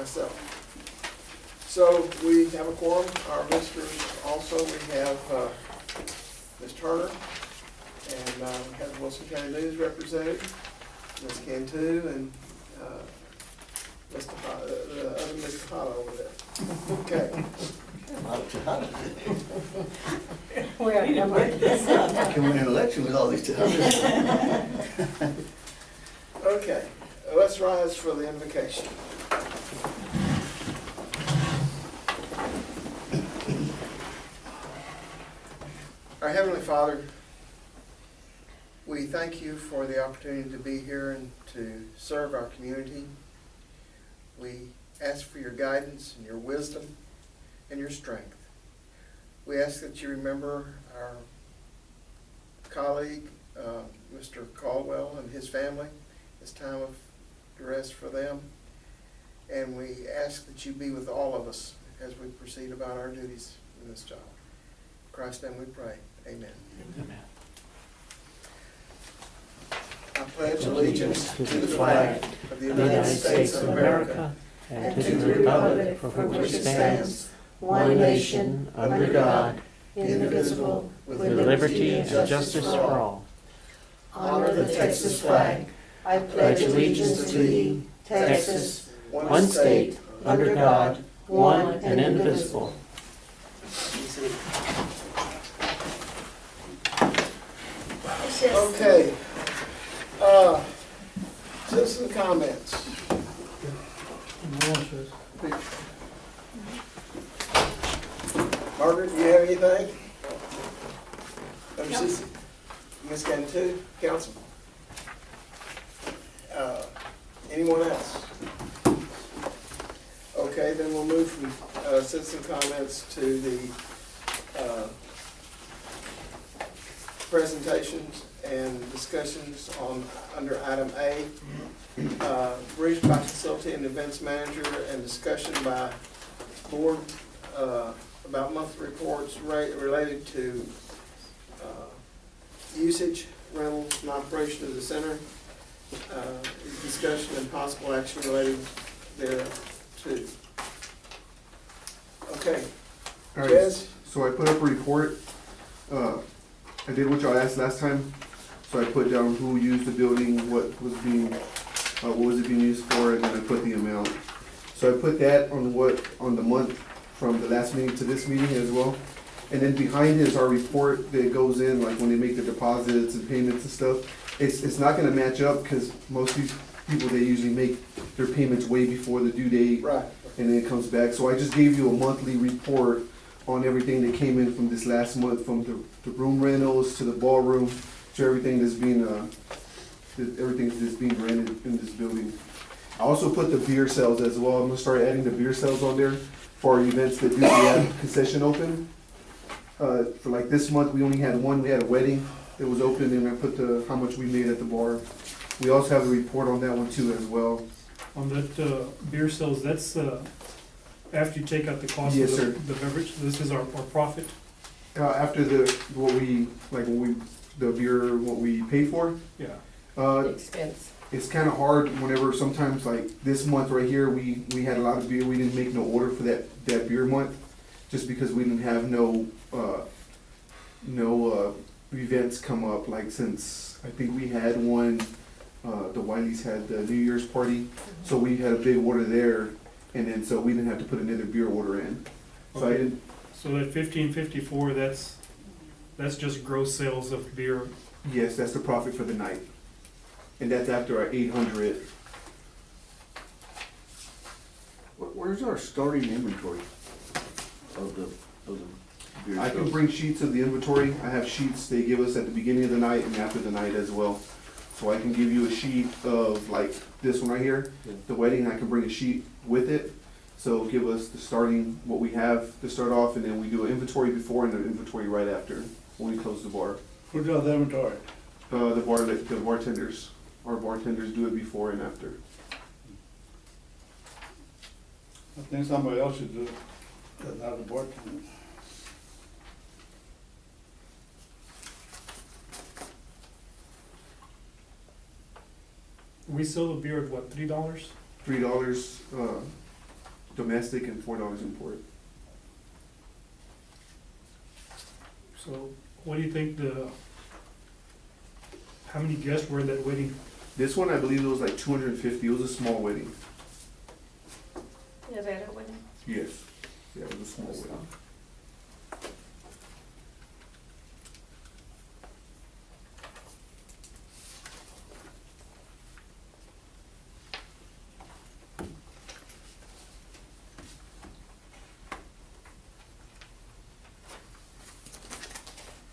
myself. So we have a quorum. Our visitors also, we have Ms. Turner, and we have Wilson County News representative, Ms. Cantu, and the other Ms. Tejada over there. Okay. We are numbered. I can win an election with all these Tejadas. Okay, let's rise for the invocation. Our Heavenly Father, we thank you for the opportunity to be here and to serve our community. We ask for your guidance and your wisdom and your strength. We ask that you remember our colleague, Mr. Caldwell, and his family, this time of duress for them. And we ask that you be with all of us as we proceed about our duties in this job. In Christ's name we pray. Amen. Amen. I pledge allegiance to the flag of the United States of America and to the republic for which it stands, one nation, under God, indivisible, with liberty and justice for all. Honor the Texas flag. I pledge allegiance to thee, Texas, one state, under God, one and indivisible. Okay. Citizen comments. Margaret, do you have anything? Ms. Cantu, council? Anyone else? Okay, then we'll move from citizen comments to the presentations and discussions on under item A. Brief by facility and events manager and discussion by board about monthly reports related to usage, rentals, and operation of the center. Discussion and possible action related there too. Okay. All right, Jez? so I put up a report. I did what y'all asked last time. So I put down who used the building, what was it being used for, and then I put the amount. So I put that on the month from the last meeting to this meeting as well. And then behind it is our report that goes in, like when they make the deposits and payments and stuff. It's not gonna match up because most of these people, they usually make their payments way before the due date. Right. And then it comes back. So I just gave you a monthly report on everything that came in from this last month, from the room rentals to the ballroom to everything that's being rented in this building. I also put the beer sales as well. I'm gonna start adding the beer sales on there for our events that do have concession open. For like this month, we only had one. We had a wedding that was open, and I put how much we made at the bar. We also have a report on that one too as well. On that beer sales, that's after you take out the cost Yes, of sir. the beverage, this is our profit? After the beer, what we paid for. Yeah. expense. It's kind of hard whenever sometimes like this month right here, we had a lot of beer. We didn't make no order for that beer month just because we didn't have no events come up. Like since I think we had one, the Wileys had the New Year's party, so we had a big order there, and then so we didn't have to put another beer order in. So I Okay. didn't. So that 1554, that's just gross sales of beer. Yes, that's the profit for the night, and that's after our 800. Where's our starting inventory of the beer I can sales? bring sheets of the inventory. I have sheets they give us at the beginning of the night and after the night as well. So I can give you a sheet of like this one right here, the wedding. I can bring a sheet with it. So give us the starting, what we have to start off, and then we do an inventory before and an inventory right after when we close the bar. Who does the inventory? The bartenders. Our bartenders do it before and after. I think somebody else should do it, that's not the board. We sell the beer at what, $3? $3. domestic and $4 import. So what do you think how many guests were in that wedding? This one, I believe it was like 250. It was a small wedding. Is that a wedding? Yes. Yeah, it was a small wedding.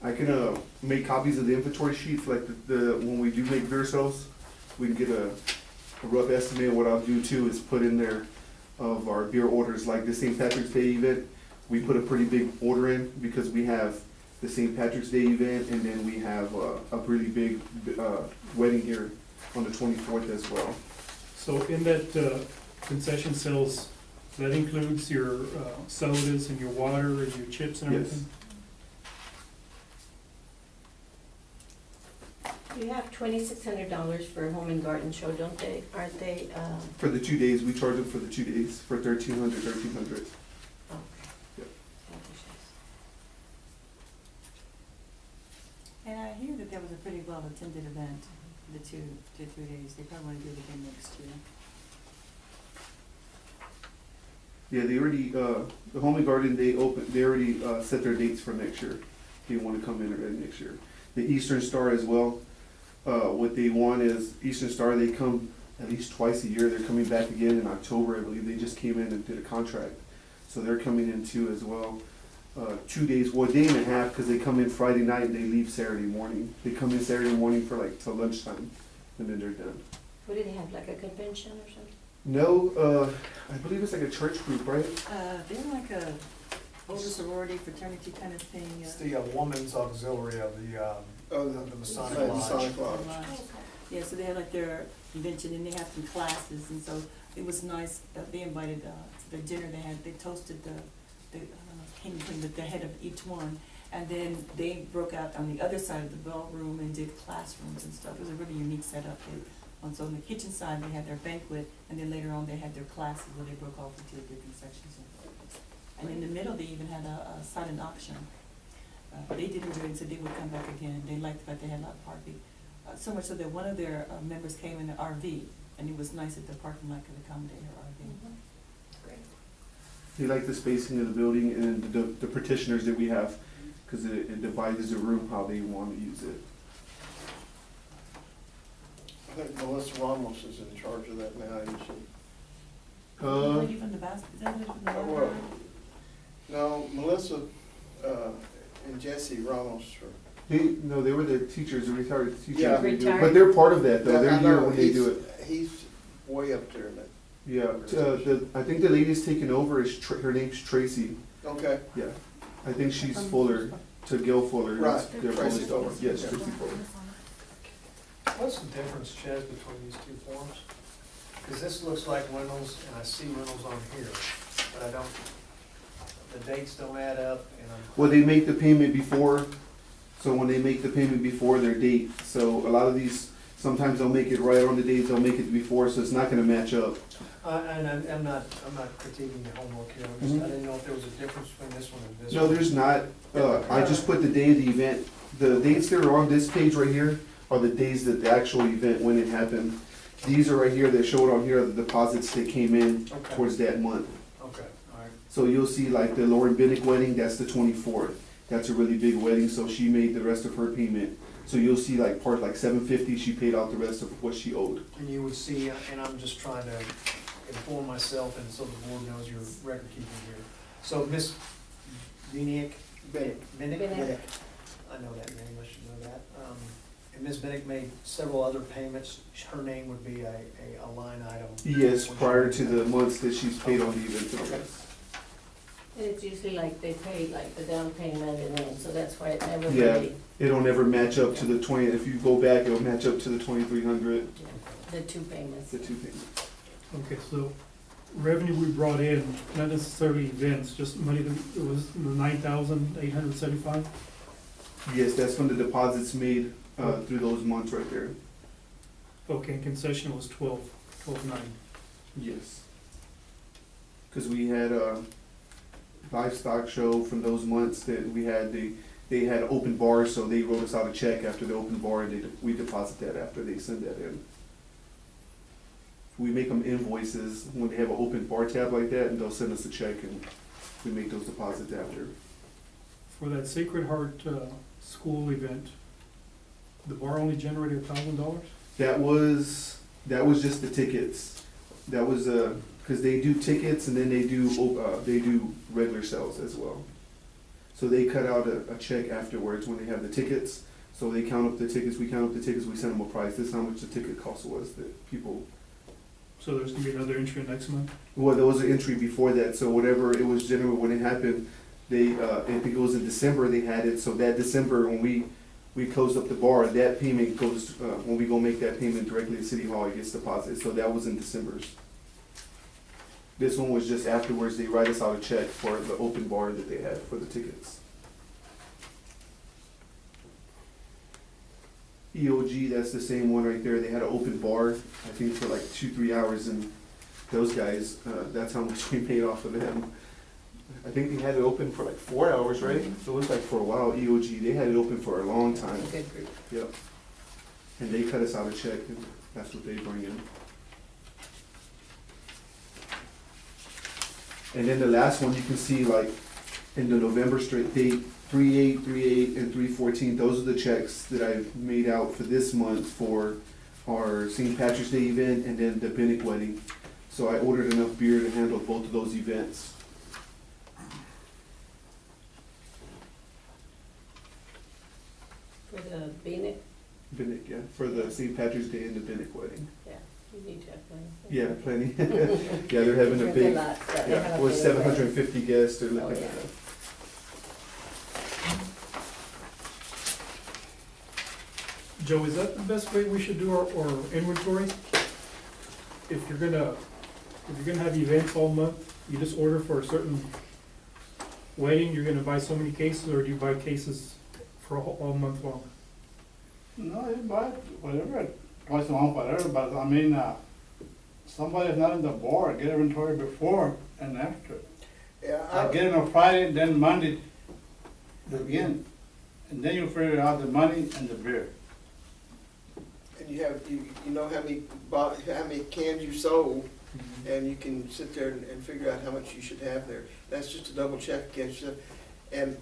I can make copies of the inventory sheets, like when we do make beer sales, we can get a rough estimate. What I'll do too is put in there of our beer orders, like the St. Patrick's Day event. We put a pretty big order in because we have the St. Patrick's Day event, and then we have a really big wedding here on the 24th as well. So in that concession sales, that includes your sodas and your water and your chips and Yes. everything? You have $2,600 for a home and garden show, don't they? Aren't they, For the 2 days, we charge them for the 2 days for $1,300. oh. Yep. And I hear that was a pretty well-attended event, the 2 to 3 days. They probably want to do it again next year. Yeah, they already, the Home and Garden, they already set their dates for next year. They want to come in already next year. The Eastern Star as well, what they want is, Eastern Star, they come at least twice a year. They're coming back again in October, I believe. They just came in and did a contract. So they're coming in too as well. 2 days, well, a day and a half, because they come in Friday night and they leave Saturday morning. They come in Saturday morning for like till lunchtime, and then they're done. What do they have, like a convention or something? No, I believe it's like a church group, right? They're like a older sorority fraternity kind of thing. It's the woman's auxiliary of the Masonic the Lodge. Masonic Lodge. Yeah, so they had like their convention and they have some classes, and so it was nice. They invited to the dinner. They toasted the I don't know, king and queen, but the head of each one, and then they broke out on the other side of the ballroom and did classrooms and stuff. It was a really unique setup. So on the kitchen side, they had their banquet, and then later on, they had their classes where they broke off into different sections. And in the middle, they even had a silent auction. They did enjoy it and said they would come back again. They liked the fact they had a lot of parking. So much so that one of their members came in an RV, and it was nice that the parking lot could accommodate her RV. Great. They like the spacing of the building and the partitioners that we have, because it divides the room how they want to use it. I think Melissa Ramos is in charge of that now, isn't she? You from the basket? Is that what well, it was? No, Melissa and Jesse Ramos are. They were the teachers, the retired teachers. Yeah. They do it. Retired. But they're part of that, though. I They're here know, when they do it. He's way up there in that. Yeah, I think the lady's taking over is, her name's Tracy. Okay, Yeah. I think she's Fuller, to Gil Fuller. Right, That's their Tracy oldest Fuller. daughter. Yes, Yeah. Tracy Fuller. What's the difference, Chad, between these two forms? Because this looks like Reynolds, and I see Reynolds on here, but I don't, the dates don't add up, and I'm. Well, they make the payment before, so when they make the payment before their date, so a lot of these, sometimes they'll make it right on the date, they'll make it before, so it's not gonna match up. And I'm not critiquing the homework here, I didn't know if there was a difference between this one and this one. No, there's not. I just put the day of the event. The dates that are on this page right here are the days that the actual event, when it happened. These are right here, that show it on here, are the deposits that came in Okay. towards that month. Okay, all right. So you'll see like the Lauren Binnick wedding, that's the 24th. That's a really big wedding, so she made the rest of her payment. So you'll see like part like $750, she paid out the rest of what she owed. And you would see, and I'm just trying to inform myself, and so the board knows your record keeping here. So Miss Benick, Benick. Benick. I know that name, I should know that. And Ms. Benick made several other payments, her name would be a line item. Yes, prior to the months that she's paid on the event. Okay. And it's usually like they pay like the down payment and then, so that's why it never Yeah. really, It'll never match up to the 20, if you go back, it'll match up to the 2,300, the two payments. the two payments. Okay, so revenue we brought in, not necessarily events, just money that it was 9,875. Yes, that's from the deposits made through those months right there. Okay, and concession was 12.9. Yes. Cause we had a livestock show from those months that we had, they had open bars, so they wrote us out a check after the open bar, and we deposit that after they send that in. We make them invoices when they have an open bar tab like that, and they'll send us a check, and we make those deposits after. For that Sacred Heart, school event, the bar only generated $1,000? That was just the tickets. That was, cause they do tickets and then they do regular sales as well. So they cut out a check afterwards when they have the tickets. So they count up the tickets, we count up the tickets, we send them a price. This is how much the ticket cost was that people, So there's gonna be another entry next month? well, there was an entry before that, so whatever it was generated when it happened, they, I think it was in December they had it, so that December when we closed up the bar, that payment goes, when we go make that payment directly to City Hall, it gets deposited, so that was in December's. This one was just afterwards, they write us out a check for the open bar that they had for the tickets. EOG, that's the same one right there, they had an open bar, I think for like 2-3 hours, and those guys, that's how much we paid off of them. I think they had it open for like 4 hours, right? So it was like for a while, EOG, they had it open for a long time. Good group. Yep. And they cut us out a check, and that's what they bring in. And then the last one, you can see like in the November straight date, 3/8, 3/8, and 3/14, those are the checks that I've made out for this month for our St. Patrick's Day event and then the Binnick wedding. So I ordered enough beer to handle both of those events. For the Binnick, Binnick, yeah, for the St. Patrick's Day and the Binnick wedding. yeah, you need to have plenty. Yeah, plenty. Yeah, they're having a Drink big, lot, but they yeah, have it was big 750 guests or Oh, like yeah. that. Joe, is that the best way we should do our inventory? If you're gonna have events all month, you just order for a certain wedding, you're gonna buy so many cases, or do you buy cases for all month long? No, you buy whatever, twice a month, whatever, but I mean, somebody's not in the board, get inventory before and after. Yeah, I get it on Friday, then Monday, again, and then you figure out the money and the beer. and you know how many cans you sold, and you can sit there and figure out how much you should have there. That's just a double check against you. And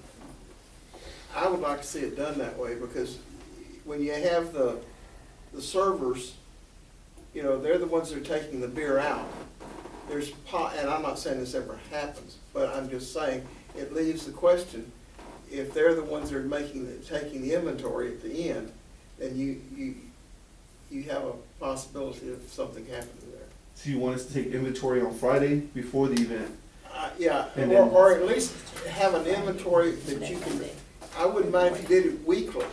I would like to see it done that way, because when you have the servers, you know, they're the ones that are taking the beer out. And I'm not saying this ever happens, but I'm just saying, it leaves the question, if they're the ones that are taking the inventory at the end, then you have a possibility of something happening there. So you want us to take inventory on Friday before the event? Yeah, And then- or at least have an inventory that you can, I wouldn't mind if you did it weekly,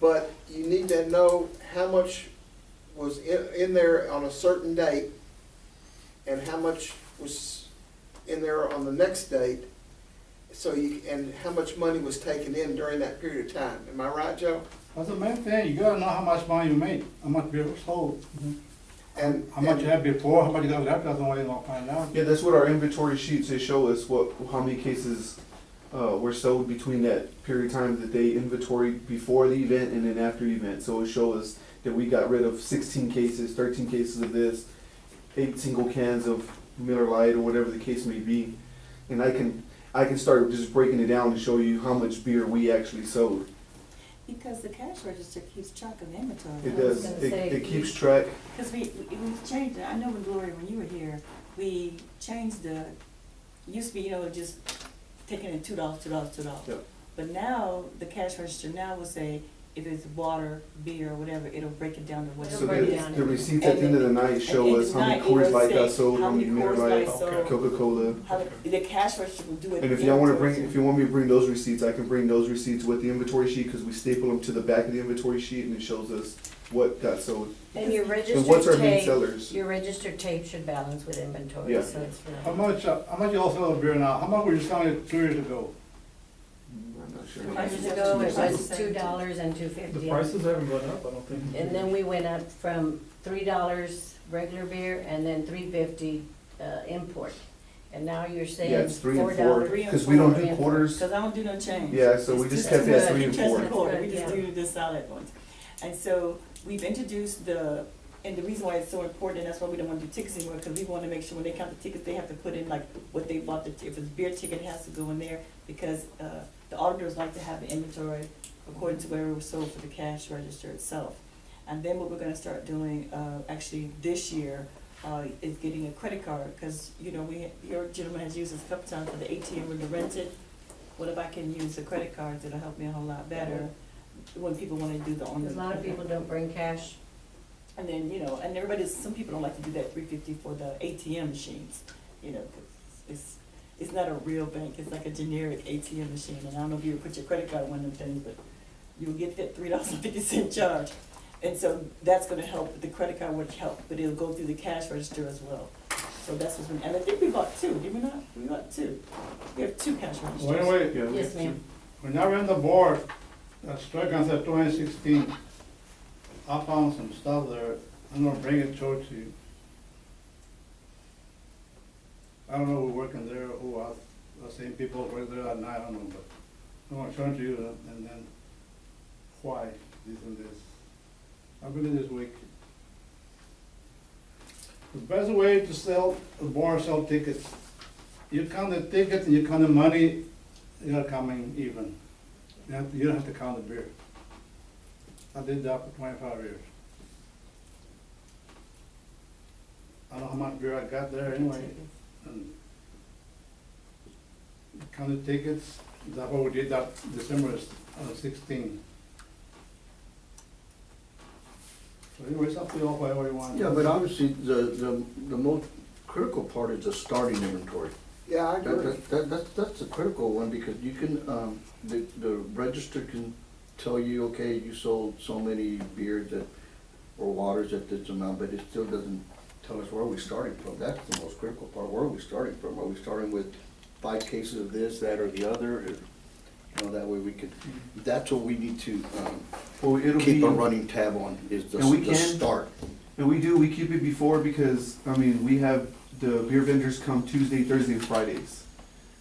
but you need to know how much was in there on a certain date, and how much was in there on the next date, and how much money was taken in during that period of time. Am I right, Joe? That's the main thing, you gotta know how much money you made, how much beer was sold, And how much you had before, how much you got left, that's the way you're gonna find out. Yeah, that's what our inventory sheets, they show us how many cases were sold between that period of time that they inventoried before the event and then after the event. So it shows us that we got rid of 16 cases, 13 cases of this, 8 single cans of Miller Lite or whatever the case may be. And I can start just breaking it down and show you how much beer we actually sold. Because the cash register keeps track of the inventory. It I was does, gonna say- it keeps track. Because we changed it, I know when Gloria, when you were here, we changed it used to be, you know, just taking in $2. Yep. But now, the cash register now will say, if it's water, beer, or whatever, it'll break it down to So It'll whatever break it it is. down. the receipts at the end of the night show us how many Coors Light got sold, how many Miller Lite, Coca-Cola. How the cash register will do it. And if y'all wanna if you want me to bring those receipts, I can bring those receipts with the inventory sheet, cause we staple them to the back of the inventory sheet and it shows us what got sold. And your And what's our registered main tape, sellers? your registered tape should balance with inventory, Yeah. so it's How really. much you all sell the beer now, how much were you selling it 2 years ago? I'm not sure. 2 years ago, it was $2 and $2.50. The prices haven't gone up, I don't think. And then we went up from $3 regular beer and then $3.50 import. And now you're Yeah, saying it's 3 and 4, $4. $3 and because we don't $4. do quarters. Because I don't do no change. Yeah, so we It's just too kept it at much. 3 and Interest 4. and quarter. We That's just good, do this solid ones. And so we've introduced and the reason why it's so important, and that's why we don't want to do tickets anymore, because we want to make sure when they count the tickets, they have to put in like what they bought, if it's beer ticket, it has to go in there, because the auditors like to have the inventory according to where it was sold for the cash register itself. And then what we're gonna start doing, actually this year, is getting a credit card, because, you know, your gentleman has used this a couple times for the ATM when you rent it. What if I can use the credit cards, it'll help me a whole lot better when people wanna do the on. Because a lot of people don't bring cash. And then, you know, and some people don't like to do that $3.50 for the ATM machines, you know, 'cause it's not a real bank, it's like a generic ATM machine, and I don't know if you would put your credit card on one of them things, but you'll get that $3.50 charge. And so that's gonna help, the credit card would help, but it'll go through the cash register as well. So that's what's been, and I think we bought 2, did we not? We bought 2. We have 2 cash registers. Well, anyway, Yeah. Yes, ma'am. when I ran the board, strike on that 2016, I found some stuff there. I'm gonna bring it to you. I don't know who working there, who else, the same people work there at night, I don't know, but I'm gonna show it to you and then why this and this. I'll bring it this week. The best way to sell a bar, sell tickets, you count the tickets and you count the money, you're coming even. You don't have to count the beer. I did that for 25 years. I don't know how much beer I got there anyway. And counted tickets, that's what we did that December 16. So anyway, it's up to you all, whatever you want. Yeah, but obviously, the most critical part is the starting inventory. Yeah, I agree. That's the critical one, because you can, the register can tell you, okay, you sold so many beers that, or waters at this amount, but it still doesn't tell us where we're starting from. That's the most critical part. Where are we starting from? Are we starting with 5 cases of this, that, or the other? You know, that way we could, that's what we need to, Well, it'll keep be, a running tab on, is the And we the can- start. and we keep it before, because, I mean, we have the beer vendors come Tuesday, Thursday, and Fridays.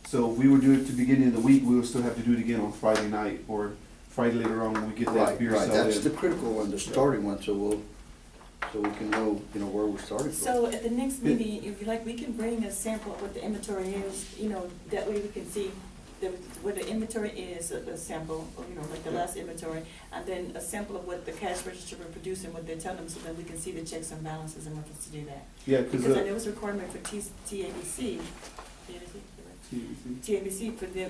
So if we would do it at the beginning of the week, we would still have to do it again on Friday night, or Friday later on when we get that Right, beer right, sold that's the in. critical one, the starting one, so we can know, you know, where we're starting from. So at the next meeting, if you like, we can bring a sample of what the inventory is, you know, that way we can see what the inventory is, a sample, or, you know, like the last inventory, and then a sample of what the cash register will produce and what they're telling them, so that we can see the checks and balances and reference to do that. Yeah, Because I because, know it's a requirement for TABC,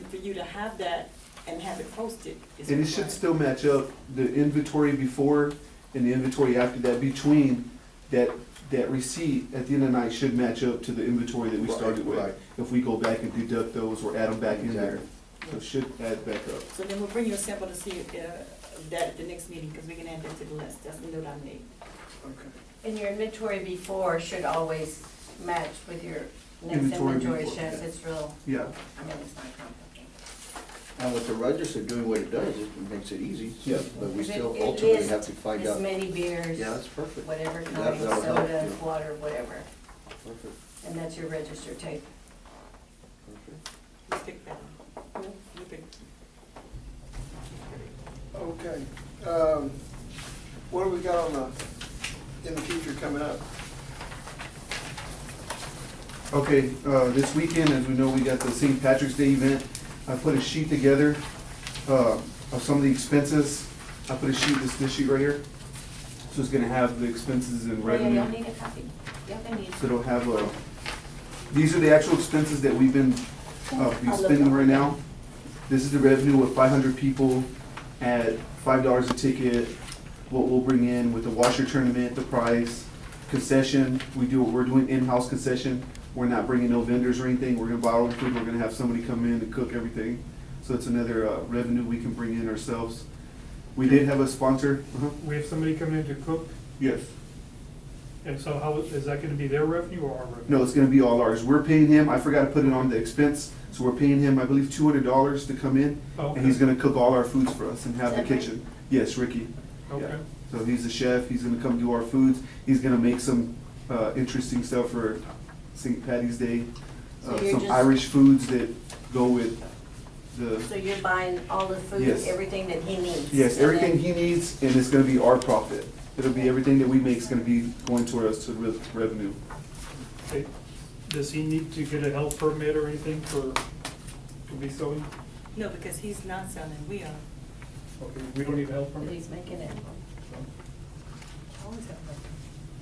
for you to have that and have it posted. is and it should required. still match up, the inventory before and the inventory after that, between that receipt at the end of the night should match up to the inventory that we Right, started with. right. If we go back and deduct those or add them back in there, Exactly. so it should add back up. So then we'll bring you a sample to see that at the next meeting, because we can add that to the list. That's the note I made. Okay. And your inventory before should always match with your next Inventory inventory before, checks. yeah. It's real, Yeah, I mean, it's not complicated. And with the register doing what it does, it makes it easy, Yeah. but we If it- still it ultimately lists have to find As out. many beers, Yeah, that's perfect. whatever That- kind, that'll help, sodas, yeah. water, whatever. Perfect, And that's your register tape. perfect. You pick that one. You pick. Okay, what do we got on in the future coming up? okay, this weekend, as we know, we got the St. Patrick's Day event. I put a sheet together, of some of the expenses. I put a sheet, this sheet right here. So it's gonna have the expenses and Oh, yeah, revenue. y'all need a copy. Y'all can need. So it'll have, these are the actual expenses that we've been, spending right now. This is the revenue with 500 people at $5 a ticket, what we'll bring in with the washer tournament, the price, concession, we're doing in-house concession. We're not bringing no vendors or anything, we're gonna buy our own food, we're gonna have somebody come in and cook everything. So it's another, revenue we can bring in ourselves. We did have a sponsor. We have somebody coming in to cook, Yes. and so how, is that gonna be their revenue or our revenue? No, it's gonna be all ours. We're paying him, I forgot to put it on the expense, so we're paying him, I believe, $200 to come in, Oh, and he's okay. gonna cook all our foods for us and have the Is that right? kitchen. Yes, Ricky. Okay. Yeah. So he's the chef, he's gonna come do our foods, he's gonna make some, interesting stuff for St. Patty's Day. So you're some just- Irish foods that go with the, So you're buying all the food, Yes. everything that he needs? yes, and everything then- he needs, and it's gonna be our profit. It'll be everything that we make is gonna be going toward us to revenue. Okay. Does he need to get a health permit or anything to be selling? No, because he's not selling, we are. Okay, we don't need a health That permit? he's making it. Always have that.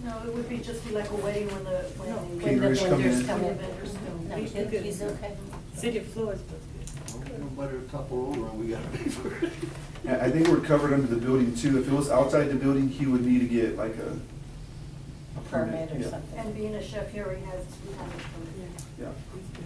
No, it would be just be like a wedding when the, when No. the Caterers come vendors in. come in. vendors come. No, We good. he's okay. City of Floresville's good. Nobody will topple over and we gotta pay for it. I think we're covered under the building too. If it was outside the building, he would need to get like a Permit or yeah. something. And being a chef, he already has food handlers permit. Yeah. He's good.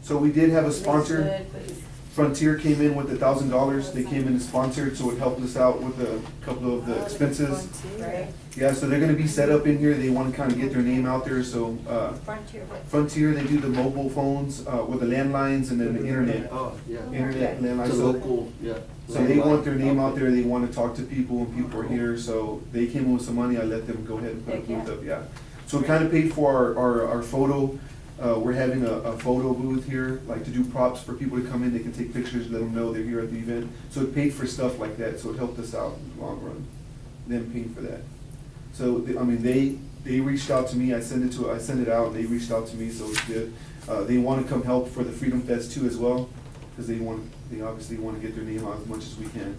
So we did have a Looks sponsor. good, but he's- Frontier came in with $1,000. They came in and sponsored, so it helped us out with a couple of the Oh, expenses. Frontier. Right. Yeah, so they're gonna be set up in here. They wanna kinda get their name out there, so, Frontier, what? Frontier, they do the mobile phones, with the landlines and then the internet. Oh, yeah. Internet, Okay. landline, It's a so, local, yeah. so they want their name out there. They wanna talk to people and people are here, so they came in with some money. I let them go ahead and put a Heck, yeah. booth up, yeah. So it kinda paid for our photo. We're having a photo booth here, like to do props for people to come in, they can take pictures, let them know they're here at the event. So it paid for stuff like that, so it helped us out in the long run, them paying for that. So, I mean, they reached out to me, I sent it out, and they reached out to me, so it's good. They wanna come help for the Freedom Fest too as well, cause they obviously wanna get their name out as much as we can.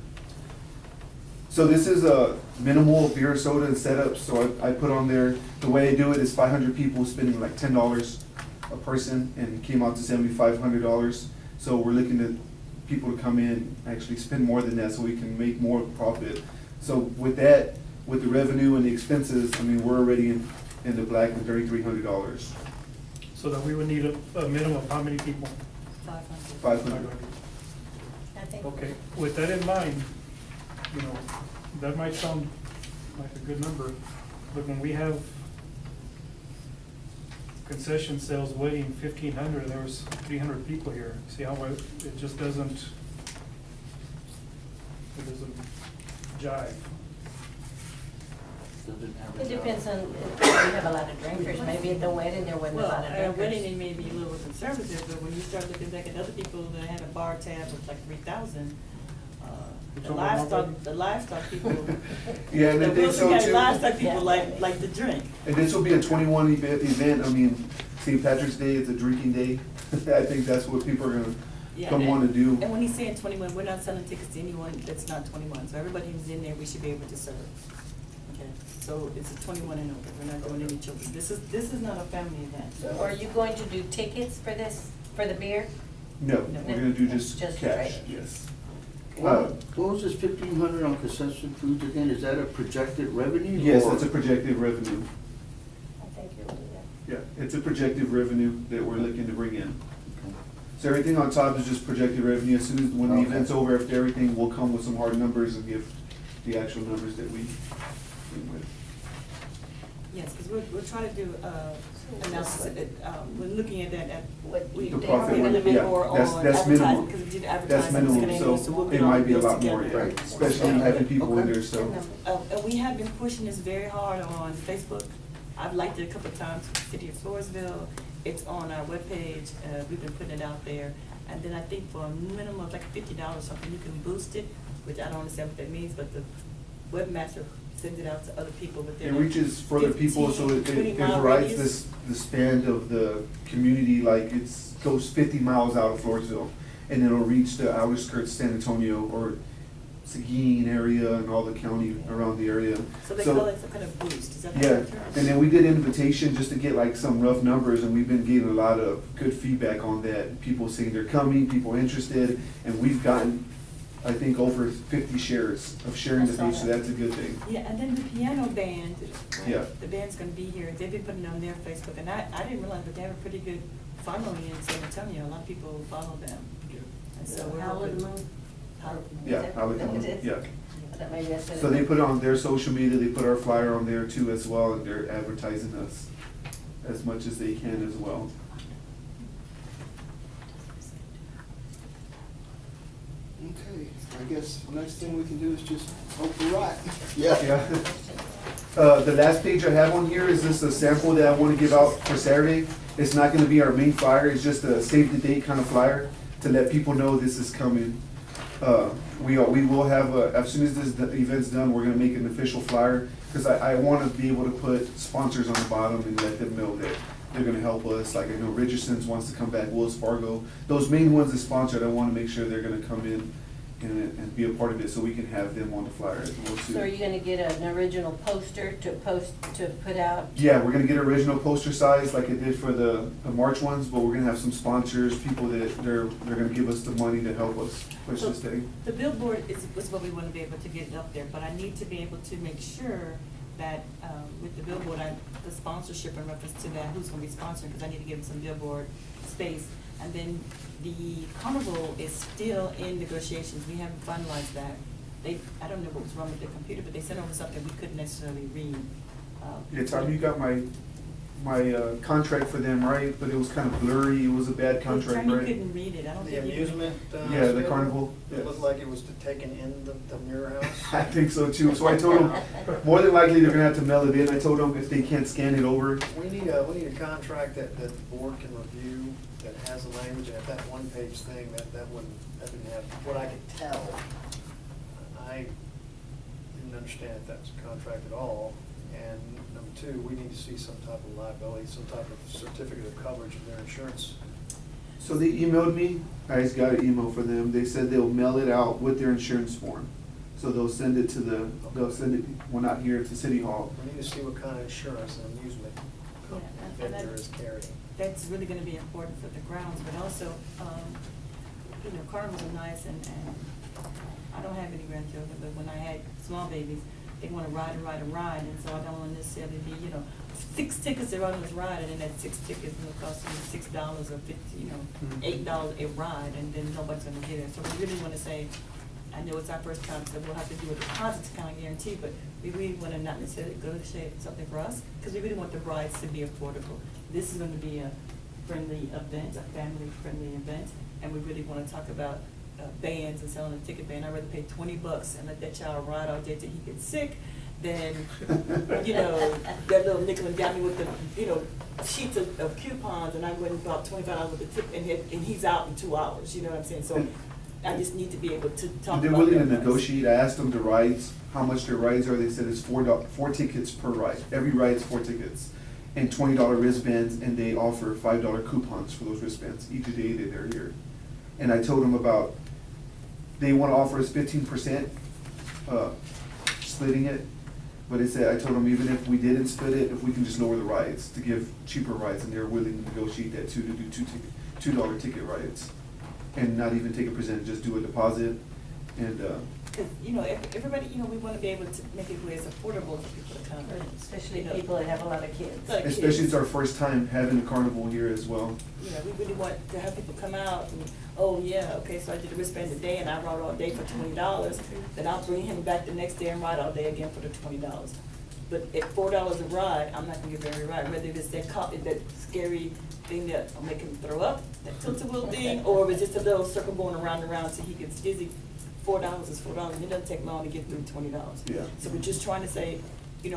So this is a minimal beer, soda, and setup, so I put on there, the way I do it is 500 people spending like $10 a person, and it came out to $7,500. So we're looking at people to come in, actually spend more than that, so we can make more profit. So with that, with the revenue and the expenses, I mean, we're already in the black with $3,300. So that we would need a minimum of how many people? 500. 500. I think. Okay, with that in mind, you know, that might sound like a good number, but when we have concession sales waiting 1,500, there was 300 people here. See how it just doesn't jive. Doesn't have It a- depends on if we have a lot of drinkers, maybe at the wedding there wasn't a Well, lot of at a wedding, drinkers. they may be a little conservative, but when you start looking back at other people that had a bar tab with like 3,000, You're the talking about livestock people. Yeah, and The I think Wilson so County too. livestock people Yeah. like to drink. And this will be a 21 event, I mean, St. Patrick's Day, it's a drinking day. I think that's what people are gonna Yeah, come and- wanna do. And when he's saying 21, we're not selling tickets to anyone that's not 21, so everybody who's in there, we should be able to serve. Okay, so it's a 21 and over, we're not doing any children. This is not a family event. So are you going to do tickets for this, for the beer? No, we're gonna do just Just cash, straight. yes. What was this 1,500 on concession foods again? Is that a projected revenue? Yes, or- that's a projected revenue. I think you'll do that. Yeah, it's a projected revenue that we're looking to bring in. Okay. So everything on top is just projected revenue. As soon as, when the Okay. event's over, after everything, we'll come with some hard numbers and give the actual numbers that we came with. Yes, because we're trying to do, analysis, we're looking at that, What we, you The they think? profit are would- gonna make yeah, more on that's advertising, minimum. because we did That's advertising, it's minimum, gonna go, so we'll so get it all might be a those lot more, together. yeah, especially having people in there, so. And we have been pushing this very hard on Facebook. I've liked it a couple of times, City of Floresville, it's on our webpage, we've been putting it out there. And then I think for a minimum of like $50 something, you can boost it, which I don't understand what that means, but the webmaster sends it out to other people, but It then. reaches further people, so it 20 mile provides radius. the span of the community, like goes 50 miles out of Floresville. And it'll reach the outer skirts, San Antonio, or Seguin area and all the county around the area. So they call it some kind of boost, is that the Yeah, term? and then we did invitation just to get like some rough numbers, and we've been getting a lot of good feedback on that. People saying they're coming, people interested, and we've gotten, I think, over 50 shares of sharing the page, so that's a good thing. Yeah, and then the piano band, Yeah. the band's gonna be here, they've been putting it on their Facebook, and I didn't realize, but they have a pretty good following in San Antonio, a lot of people follow them. And so we're Howlin' hoping. Moon? Yeah, Is that- Howlin' is that what Moon, it is? yeah. That maybe I said it. So they put it on their social media, they put our flyer on there too as well, and they're advertising us as much as they can as well. Okay, I guess the next thing we can do is just hope we're right. Yeah. The last page I have on here is just a sample that I want to give out for Saturday. It's not gonna be our main flyer, it's just a save the date kind of flyer to let people know this is coming. We will have, as soon as this event's done, we're gonna make an official flyer, because I wanna be able to put sponsors on the bottom and let them know that they're gonna help us. Like I know Richardson's wants to come back, Wells Fargo, those main ones that sponsored, I wanna make sure they're gonna come in and be a part of it, so we can have them on the flyer as well too. So are you gonna get an original poster to put out? Yeah, we're gonna get original poster size like I did for the March ones, but we're gonna have some sponsors, people that they're gonna give us the money to help us push this thing. The billboard is what we want to be able to get up there, but I need to be able to make sure that, with the billboard, the sponsorship in reference to that, who's gonna be sponsoring, because I need to give them some billboard space. And then the carnival is still in negotiations, we haven't finalized that. I don't know what was wrong with the computer, but they sent over something we couldn't necessarily read. Yeah, Tom, you got my contract for them, right? But it was kind of blurry, it was a bad contract, Attorney right? couldn't read it, I don't The think. amusement. Yeah, the schedule, carnival, It yes. looked like it was taken in the mirror house. I think so too, so I told them, more than likely they're gonna have to mail it in. I told them if they can't scan it over. We need a contract that the board can review, that has the language, and if that one-page thing, that didn't have, what I could tell, I didn't understand if that's a contract at all. And number two, we need to see some type of liability, some type of certificate of coverage of their insurance. So they emailed me, I just got an email from them, they said they'll mail it out with their insurance form. So they'll send it well, not here, to City Hall. We need to see what kind of insurance an amusement Yeah, and vendor is carrying. That's really gonna be important for the grounds, but also, carnivals are nice, and I don't have any grandchildren, but when I had small babies, they wanna ride and ride and ride, and so I don't wanna necessarily be, 6 tickets are on this ride, and then that 6 tickets will cost them $6 or $8 a ride, and then nobody's gonna get it. So we really wanna say, I know it's our first time, so we'll have to do a deposit to kind of guarantee, but we really wanna not necessarily negotiate something for us, because we really want the rides to be affordable. This is gonna be a friendly event, a family-friendly event, and we really wanna talk about bands and selling a ticket band. I'd rather pay $20 and let that child ride all day till he gets sick than, that little nickel and dime me with the, sheets of coupons, and I went and bought $25 with the tip, and he's out in 2 hours, you know what I'm saying? So I just need to be able to talk about. They're willing to that. negotiate. I asked them the rides, how much their rides are. They said it's four tickets per ride. Every ride is 4 tickets. And $20 wristbands, and they offer $5 coupons for those wristbands each day that they're here. And I told them about, they wanna offer us 15%, splitting it. But I told them even if we didn't split it, if we can just lower the rides to give cheaper rides, and they're willing to negotiate that too, to do $2 ticket rides. And not even take a percentage, just do a deposit, and, Cause, everybody, we wanna be able to make it where it's affordable for people to come. Especially people that have a lot of kids. Like kids. especially it's our first time having a carnival here as well. We really want to have people come out and, oh, yeah, okay, so I did a wristband today and I rode all day for $20, then I'll bring him back the next day and ride all day again for the $20. But at $4 a ride, I'm not gonna give every ride, whether it's that scary thing that'll make him throw up, that tilt-a-wheel thing, or if it's just a little circle going around and around till he gets dizzy. $4 is $4, and it doesn't take long to get through $20. Yeah. So we're just trying to say, we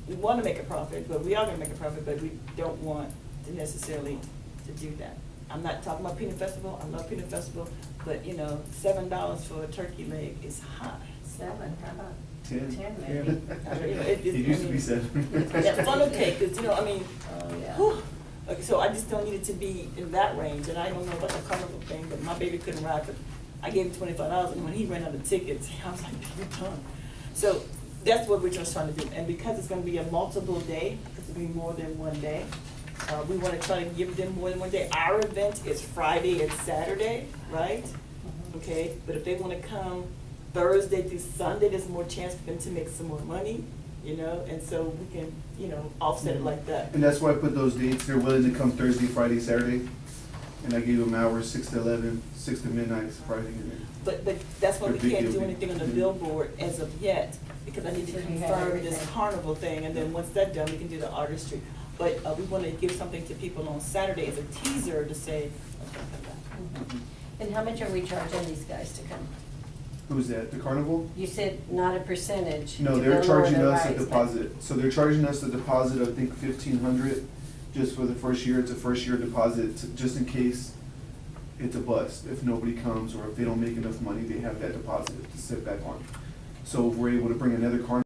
wanna make a profit, but we are gonna make a profit, but we don't want to necessarily to do that. I'm not talking about Peanut Festival, I love Peanut Festival, but $7 for a turkey leg is high. 7, how about 10. 10 maybe? It used to be 7. That's funnel cake, cause Oh, yeah. whew. Okay, so I just don't need it to be in that range, and I don't know about the carnival thing, but my baby couldn't ride for, I gave him $25, and when he ran out of tickets, I was like, you're done. So that's what we're just trying to do, and because it's gonna be a multiple day, because it'll be more than one day, we wanna try to give them more than one day. Our event is Friday and Saturday, right? Okay, but if they wanna come Thursday through Sunday, there's more chance for them to make some more money, and so we can, offset it like that. And that's why I put those dates. They're willing to come Thursday, Friday, Saturday. And I gave them hours, 6 to 11, 6 to midnight, Friday. But that's why we Big can't deal. do anything on the billboard as of yet, because I need to confirm this carnival thing, and then once that's done, we can do the artistry. But we wanna give something to people on Saturday as a teaser to say, okay, come back. And how much are we charging these guys to come? Who's that, the carnival? You said not a percentage. No, to they're go lower charging the us a rides, but- deposit. So they're charging us a deposit of, I think, 1,500, just for the first year. It's a first year deposit, just in case it's a bust. If nobody comes or if they don't make enough money, they have that deposit to sit back on. So if we're able to bring another car